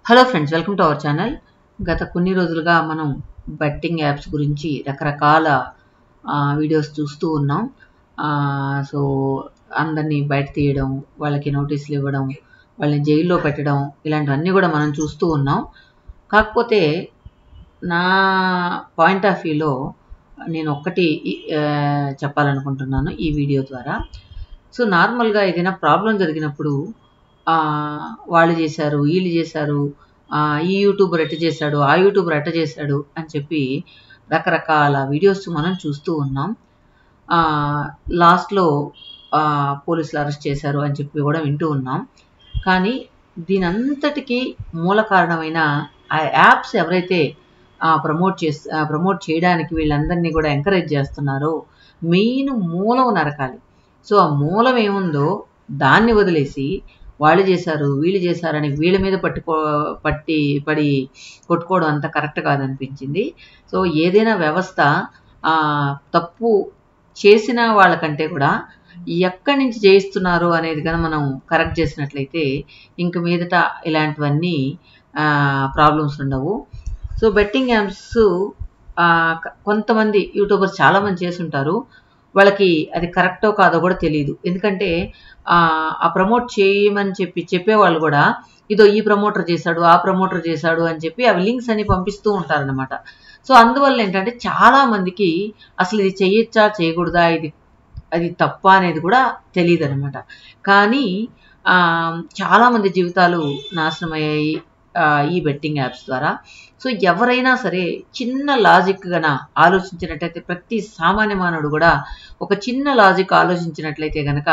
Hello friends, welcome to our channel. గత కొన్ని రోజులుగా మనం బెట్టింగ్ యాప్స్ గురించి రకరకాల వీడియోస్ చూస్తూ ఉన్నాం. సో అందరినీ బయట తీయడం, వాళ్ళకి నోటీసులు ఇవ్వడం, వాళ్ళని జైల్లో పెట్టడం, ఇలాంటివన్నీ కూడా మనం చూస్తూ ఉన్నాం. కాకపోతే నా పాయింట్ ఆఫ్ వ్యూలో నేను ఒక్కటి చెప్పాలనుకుంటున్నాను ఈ వీడియో ద్వారా. సో నార్మల్గా ఏదైనా ప్రాబ్లం జరిగినప్పుడు వాళ్ళు చేశారు, వీళ్ళు చేశారు, ఈ యూట్యూబర్ ఎట్ట చేశాడు, ఆ యూట్యూబర్ ఎట్ట చేశాడు అని చెప్పి రకరకాల వీడియోస్ మనం చూస్తూ ఉన్నాం. లాస్ట్లో పోలీసులు అరెస్ట్ చేశారు అని చెప్పి కూడా వింటూ ఉన్నాం. కానీ దీనంతటికీ మూల కారణమైన ఆ యాప్స్ ఎవరైతే ప్రమోట్ చేయడానికి వీళ్ళందరినీ కూడా ఎంకరేజ్ చేస్తున్నారో మెయిన్ మూలం నరకాలి. సో ఆ మూలం ఏముందో దాన్ని వదిలేసి వాళ్ళు చేశారు, వీళ్ళు చేశారని వీళ్ళ మీద పడి కొట్టుకోవడం అంత కరెక్ట్ కాదనిపించింది. సో ఏదైనా వ్యవస్థ తప్పు చేసిన వాళ్ళకంటే కూడా ఎక్కడి నుంచి చేయిస్తున్నారు అనేది కనుక మనం కరెక్ట్ చేసినట్లయితే ఇంక మీదట ఇలాంటివన్నీ ప్రాబ్లమ్స్ ఉండవు. సో బెట్టింగ్ యాప్స్ కొంతమంది యూట్యూబర్స్ చాలామంది చేస్తుంటారు. వాళ్ళకి అది కరెక్టో కాదో కూడా తెలియదు. ఎందుకంటే ఆ ప్రమోట్ చేయమని చెప్పేవాళ్ళు కూడా ఇదో ఈ ప్రమోటర్ చేశాడు, ఆ ప్రమోటర్ చేశాడు అని చెప్పి అవి లింక్స్ అని పంపిస్తూ ఉంటారనమాట. సో అందువల్ల ఏంటంటే చాలా మందికి అసలు ఇది చేయొచ్చా చేయకూడదా, అది తప్ప అనేది కూడా తెలియదు అనమాట. కానీ చాలామంది జీవితాలు నాశనం అయ్యాయి ఈ బెట్టింగ్ యాప్స్ ద్వారా. సో ఎవరైనా సరే చిన్న లాజిక్గా ఆలోచించినట్లయితే, ప్రతి సామాన్య మానవుడు కూడా ఒక చిన్న లాజిక్ ఆలోచించినట్లయితే కనుక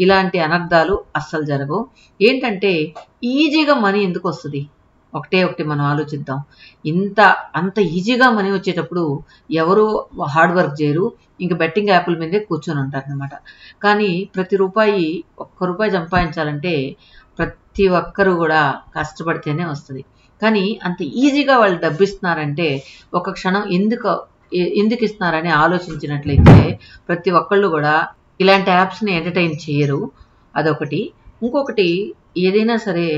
ఇలాంటి అనర్థాలు అస్సలు జరగవు. ఏంటంటే ఈజీగా మనీ ఎందుకు వస్తుంది, ఒకటి మనం ఆలోచిద్దాం. అంత ఈజీగా మనీ వచ్చేటప్పుడు ఎవరు హార్డ్ వర్క్ చేయరు, ఇంకా బెట్టింగ్ యాప్ల మీదే కూర్చొని ఉంటారనమాట. కానీ ఒక్క రూపాయి సంపాదించాలంటే ప్రతి ఒక్కరు కూడా కష్టపడితేనే వస్తుంది. కానీ అంత ఈజీగా వాళ్ళు డబ్బు ఇస్తున్నారంటే ఒక క్షణం ఎందుకు ఇస్తున్నారని ఆలోచించినట్లయితే ప్రతి ఒక్కళ్ళు కూడా ఇలాంటి యాప్స్ని ఎంటర్టైన్ చేయరు. అదొకటి. ఇంకొకటి, ఏదైనా సరే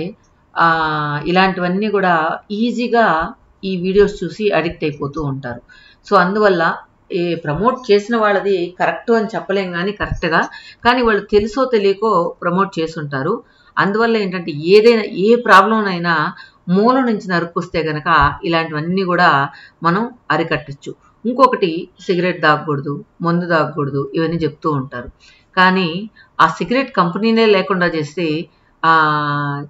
ఇలాంటివన్నీ కూడా ఈజీగా ఈ వీడియోస్ చూసి అడిక్ట్ అయిపోతూ ఉంటారు. సో అందువల్ల ప్రమోట్ చేసిన వాళ్ళది కరెక్ట్ అని చెప్పలేం, కానీ కరెక్ట్గా కానీ వాళ్ళు తెలుసో తెలియకో ప్రమోట్ చేస్తుంటారు. అందువల్ల ఏంటంటే ఏ ప్రాబ్లం అయినా మూలం నుంచి నరుకొస్తే కనుక ఇలాంటివన్నీ కూడా మనం అరికట్టచ్చు. ఇంకొకటి, సిగరెట్ తాగకూడదు, మందు తాగకూడదు, ఇవన్నీ చెప్తూ ఉంటారు. కానీ ఆ సిగరెట్ కంపెనీనే లేకుండా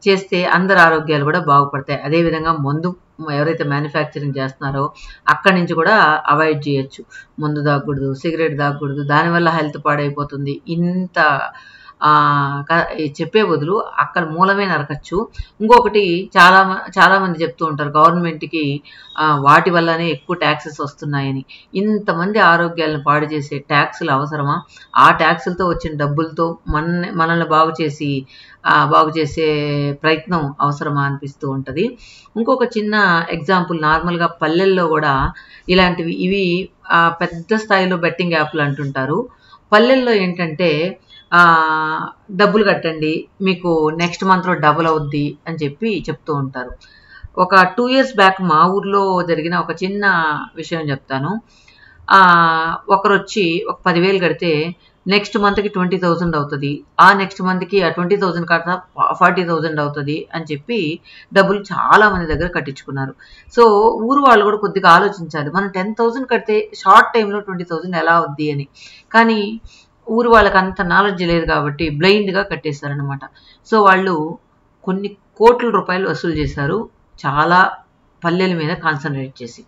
చేస్తే అందరి ఆరోగ్యాలు కూడా బాగుపడతాయి. అదేవిధంగా మందు ఎవరైతే మ్యానుఫ్యాక్చరింగ్ చేస్తున్నారో అక్కడి నుంచి కూడా అవాయిడ్ చేయొచ్చు. మందు తాగకూడదు, సిగరెట్ తాగకూడదు, దానివల్ల హెల్త్ పాడైపోతుంది, ఇంత చెప్పే బదులు అక్కడ మూలమే నరకచ్చు. ఇంకొకటి, చాలామంది చెప్తూ ఉంటారు గవర్నమెంట్కి వాటి వల్లనే ఎక్కువ ట్యాక్సెస్ వస్తున్నాయని. ఇంతమంది ఆరోగ్యాలను పాడు చేసే ట్యాక్సులు అవసరమా? ఆ ట్యాక్సులతో వచ్చిన డబ్బులతో మనల్ని బాగు చేసే ప్రయత్నం అవసరమా అనిపిస్తూ ఉంటుంది. ఇంకొక చిన్న ఎగ్జాంపుల్, నార్మల్గా పల్లెల్లో కూడా ఇవి పెద్ద స్థాయిలో బెట్టింగ్ యాప్లు అంటుంటారు. పల్లెల్లో ఏంటంటే డబ్బులు కట్టండి, మీకు నెక్స్ట్ మంత్లో డబుల్ అవుద్ది అని చెప్తూ ఉంటారు. ఒక 2 years బ్యాక్ మా ఊర్లో జరిగిన ఒక చిన్న విషయం చెప్తాను. ఒకరు వచ్చి ఒక 10,000 కడితే నెక్స్ట్ మంత్కి 20,000 అవుతుంది, ఆ నెక్స్ట్ మంత్కి ఆ 20,000 కాస్త 40,000 అవుతుంది అని చెప్పి డబ్బులు చాలా మంది దగ్గర కట్టించుకున్నారు. సో ఊరు వాళ్ళు కూడా కొద్దిగా ఆలోచించాలి, మనం 10,000 కడితే షార్ట్ టైంలో 20,000 ఎలా అవుద్ది అని. కానీ ఊరు వాళ్ళకి అంత నాలెడ్జ్ లేదు కాబట్టి బ్లైండ్గా కట్టేశారనమాట. సో వాళ్ళు కొన్ని కోట్ల రూపాయలు వసూలు చేశారు, చాలా పల్లెల మీద కాన్సన్ట్రేట్ చేసి.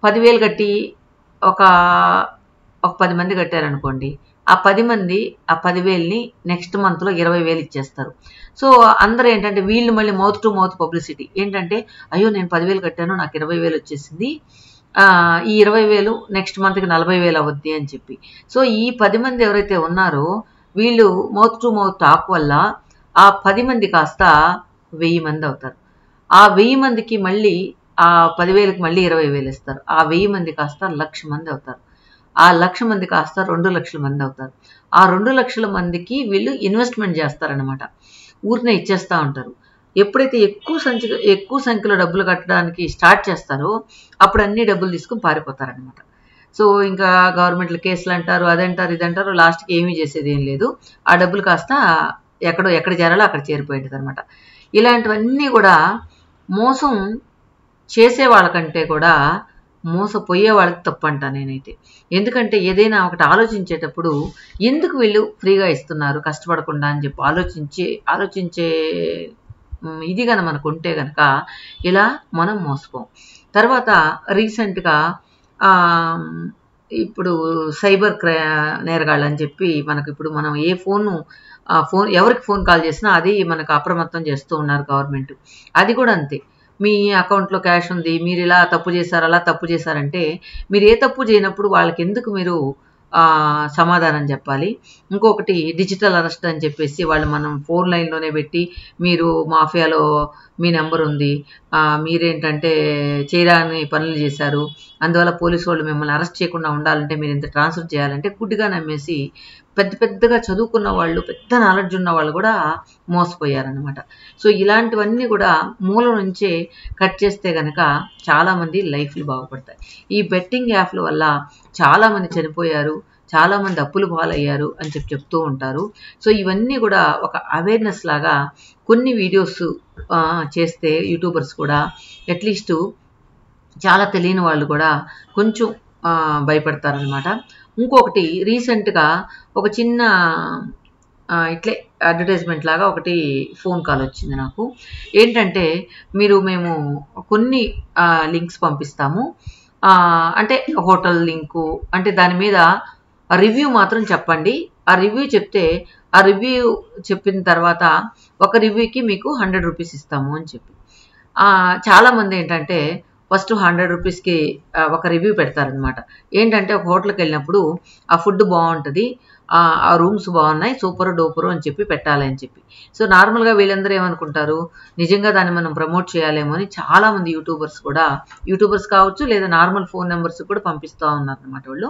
10,000 కట్టి ఒక 10 మంది కట్టారనుకోండి, ఆ 10 మంది ఆ 10,000ని నెక్స్ట్ మంత్లో 20,000 ఇచ్చేస్తారు. సో అందరూ ఏంటంటే వీళ్ళు మళ్ళీ మౌత్ టు మౌత్ పబ్లిసిటీ ఏంటంటే, అయ్యో నేను 10,000 కట్టాను, నాకు 20,000 వచ్చేసింది, ఈ 20,000 నెక్స్ట్ మంత్కి 40,000 అవుద్ది అని చెప్పి. సో ఈ 10 మంది ఎవరైతే ఉన్నారో వీళ్ళు మౌత్ టు మౌత్ టాక్ వల్ల ఆ 10 మంది కాస్త 1000 మంది అవుతారు. ఆ 1000 మందికి మళ్ళీ ఆ 10,000కి మళ్ళీ 20,000 ఇస్తారు. ఆ 1000 మంది కాస్త 1,00,000 మంది అవుతారు. ఆ 1,00,000 మంది కాస్త 2,00,000 మంది అవుతారు. ఆ 2,00,000 మందికి వీళ్ళు ఇన్వెస్ట్మెంట్ చేస్తారనమాట, ఊరినే ఇచ్చేస్తూ ఉంటారు. ఎప్పుడైతే ఎక్కువ సంఖ్యలో డబ్బులు కట్టడానికి స్టార్ట్ చేస్తారో అప్పుడు అన్ని డబ్బులు తీసుకుని పారిపోతారనమాట. సో ఇంకా గవర్నమెంట్లో కేసులు అంటారు, అదంటారు, ఇదంటారు, లాస్ట్కి ఏమీ చేసేది ఏం లేదు. ఆ డబ్బులు కాస్త ఎక్కడ చేరాలో అక్కడ చేరిపోయింది అనమాట. ఇలాంటివన్నీ కూడా మోసం చేసే వాళ్ళకంటే కూడా మోసపోయే వాళ్ళకి తప్పు అంటా నేనైతే. ఎందుకంటే ఏదైనా ఒకటి ఆలోచించేటప్పుడు ఎందుకు వీళ్ళు ఫ్రీగా ఇస్తున్నారు కష్టపడకుండా అని చెప్పి ఆలోచించే ఇది కనుక మనకు ఉంటే కనుక ఇలా మనం మోసపోం. తర్వాత రీసెంట్గా ఇప్పుడు సైబర్ నేరగాళ్ళు అని చెప్పి మనకు ఇప్పుడు మనం ఏ ఫోన్ ఎవరికి ఫోన్ కాల్ చేసినా అది మనకు అప్రమత్తం చేస్తూ ఉన్నారు గవర్నమెంట్. అది కూడా అంతే. మీ అకౌంట్లో క్యాష్ ఉంది, మీరు ఇలా తప్పు చేశారు, అలా తప్పు చేశారంటే మీరు ఏ తప్పు చేయనప్పుడు వాళ్ళకి ఎందుకు మీరు సమాధానం చెప్పాలి. ఇంకొకటి డిజిటల్ అరెస్ట్ అని చెప్పేసి వాళ్ళు మనం ఫోన్ లైన్లోనే పెట్టి మీరు మాఫియాలో మీ నెంబర్ ఉంది, మీరేంటంటే చేయరాని పనులు చేశారు, అందువల్ల పోలీసు వాళ్ళు మిమ్మల్ని అరెస్ట్ చేయకుండా ఉండాలంటే మీరు ఇంత ట్రాన్స్ఫర్ చేయాలంటే గుడ్డిగా నమ్మేసి పెద్దగా చదువుకున్న వాళ్ళు, పెద్ద నాలెడ్జ్ ఉన్న వాళ్ళు కూడా మోసపోయారనమాట. సో ఇలాంటివన్నీ కూడా మూల నుంచే కట్ చేస్తే కనుక చాలామంది లైఫ్లు బాగుపడతాయి. ఈ బెట్టింగ్ యాప్ల వల్ల చాలామంది చనిపోయారు, చాలామంది అప్పులు పాలయ్యారు అని చెప్తూ ఉంటారు. సో ఇవన్నీ కూడా ఒక అవేర్నెస్ లాగా కొన్ని వీడియోస్ చేస్తే యూట్యూబర్స్ కూడా అట్లీస్ట్ చాలా తెలియని వాళ్ళు కూడా కొంచెం భయపడతారనమాట. ఇంకొకటి రీసెంట్గా ఒక చిన్న ఇట్లే అడ్వర్టైజ్మెంట్ లాగా ఒకటి ఫోన్ కాల్ వచ్చింది నాకు. ఏంటంటే మేము కొన్ని లింక్స్ పంపిస్తాము, అంటే హోటల్ లింకు, అంటే దాని మీద రివ్యూ మాత్రం చెప్పండి. ఆ రివ్యూ చెప్తే ఆ రివ్యూ చెప్పిన తర్వాత ఒక రివ్యూకి మీకు 100 రూపీస్ ఇస్తాము అని చెప్పి చాలామంది ఏంటంటే ఫస్ట్ 100 రూపీస్కి ఒక రివ్యూ పెడతారనమాట. ఏంటంటే ఒక హోటల్కి వెళ్ళినప్పుడు ఆ ఫుడ్ బాగుంటుంది, ఆ రూమ్స్ బాగున్నాయి, సూపరు డూపరు అని చెప్పి పెట్టాలని చెప్పి. సో నార్మల్గా వీళ్ళందరూ ఏమనుకుంటారు, నిజంగా దాన్ని మనం ప్రమోట్ చేయాలేమో అని చాలామంది యూట్యూబర్స్ కావచ్చు లేదా నార్మల్ ఫోన్ నెంబర్స్ కూడా పంపిస్తూ ఉన్నారనమాట. వాళ్ళు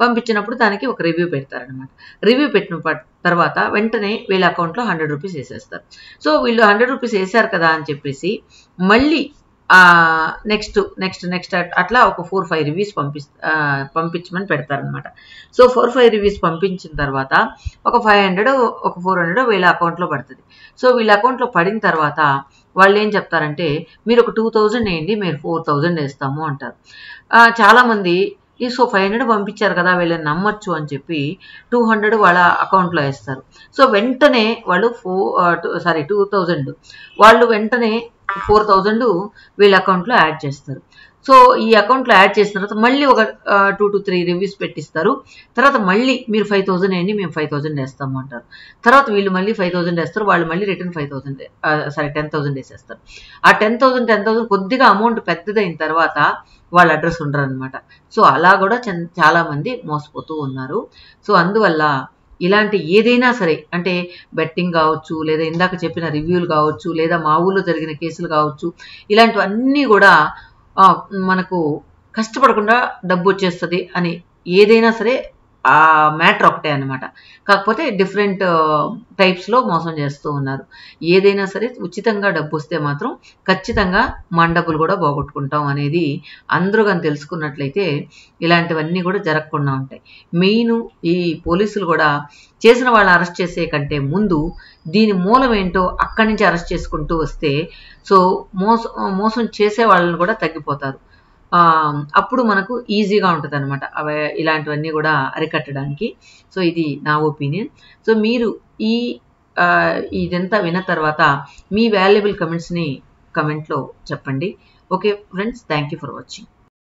పంపించినప్పుడు దానికి ఒక రివ్యూ పెడతారనమాట. రివ్యూ పెట్టిన తర్వాత వెంటనే వీళ్ళ అకౌంట్లో 100 రూపీస్ వేసేస్తారు. సో వీళ్ళు 100 రూపీస్ వేశారు కదా అని చెప్పేసి మళ్ళీ నెక్స్ట్ అట్లా ఒక 4-5 రివ్యూస్ పంపించమని పెడతారనమాట. సో 4-5 రివ్యూస్ పంపించిన తర్వాత ఒక 500 ఒక 400 వీళ్ళ అకౌంట్లో పడుతుంది. సో వీళ్ళ అకౌంట్లో పడిన తర్వాత వాళ్ళు ఏం చెప్తారంటే మీరు ఒక 2000 వేయండి, మీరు 4000 వేస్తాము అంటారు. చాలామంది సో 500 పంపించారు కదా వీళ్ళని నమ్మొచ్చు అని చెప్పి 200 వాళ్ళ అకౌంట్లో వేస్తారు. సో వెంటనే వాళ్ళు 2000 వాళ్ళు వెంటనే 4000 వీళ్ళ అకౌంట్లో యాడ్ చేస్తారు. సో ఈ అకౌంట్లో యాడ్ చేసిన తర్వాత మళ్ళీ ఒక 2 to 3 రివ్యూస్ పెట్టిస్తారు. తర్వాత మళ్ళీ మీరు 5000 వేయండి, మేము 5000 వేస్తాము అంటారు. తర్వాత వీళ్ళు మళ్ళీ 5000 వేస్తారు, వాళ్ళు మళ్ళీ రిటర్న్ 10,000 వేసేస్తారు. ఆ 10,000 కొద్దిగా అమౌంట్ పెద్దదైన తర్వాత వాళ్ళ అడ్రస్ ఉండరు అనమాట. సో అలా కూడా చాలామంది మోసపోతూ ఉన్నారు. సో అందువల్ల ఇలాంటి ఏదైనా సరే, అంటే బెట్టింగ్ కావచ్చు, లేదా ఇందాక చెప్పిన రివ్యూలు కావచ్చు, లేదా మా ఊళ్ళో జరిగిన కేసులు కావచ్చు, ఇలాంటివన్నీ కూడా మనకు కష్టపడకుండా డబ్బు వచ్చేస్తుంది అని ఏదైనా సరే ఆ మ్యాటర్ ఒకటే అనమాట. కాకపోతే డిఫరెంట్ టైప్స్లో మోసం చేస్తూ ఉన్నారు. ఏదైనా సరే ఉచితంగా డబ్బు వస్తే మాత్రం ఖచ్చితంగా మన డబ్బులు కూడా పోగొట్టుకుంటాం అనేది అందరూ కానీ తెలుసుకున్నట్లయితే ఇలాంటివన్నీ కూడా జరగకుండా ఉంటాయి. మెయిన్ ఈ పోలీసులు కూడా చేసిన వాళ్ళని అరెస్ట్ చేసే కంటే ముందు దీని మూలం ఏంటో అక్కడి నుంచి అరెస్ట్ చేసుకుంటూ వస్తే సో మోసం చేసే వాళ్ళని కూడా తగ్గిపోతారు. అప్పుడు మనకు ఈజీగా ఉంటుంది అనమాట ఇలాంటివన్నీ కూడా అరికట్టడానికి. సో ఇది నా ఒపీనియన్. సో మీరు ఇదంతా విన్న తర్వాత మీ వాల్యుబుల్ కమెంట్స్ని కమెంట్లో చెప్పండి. Okay friends, thank you for watching.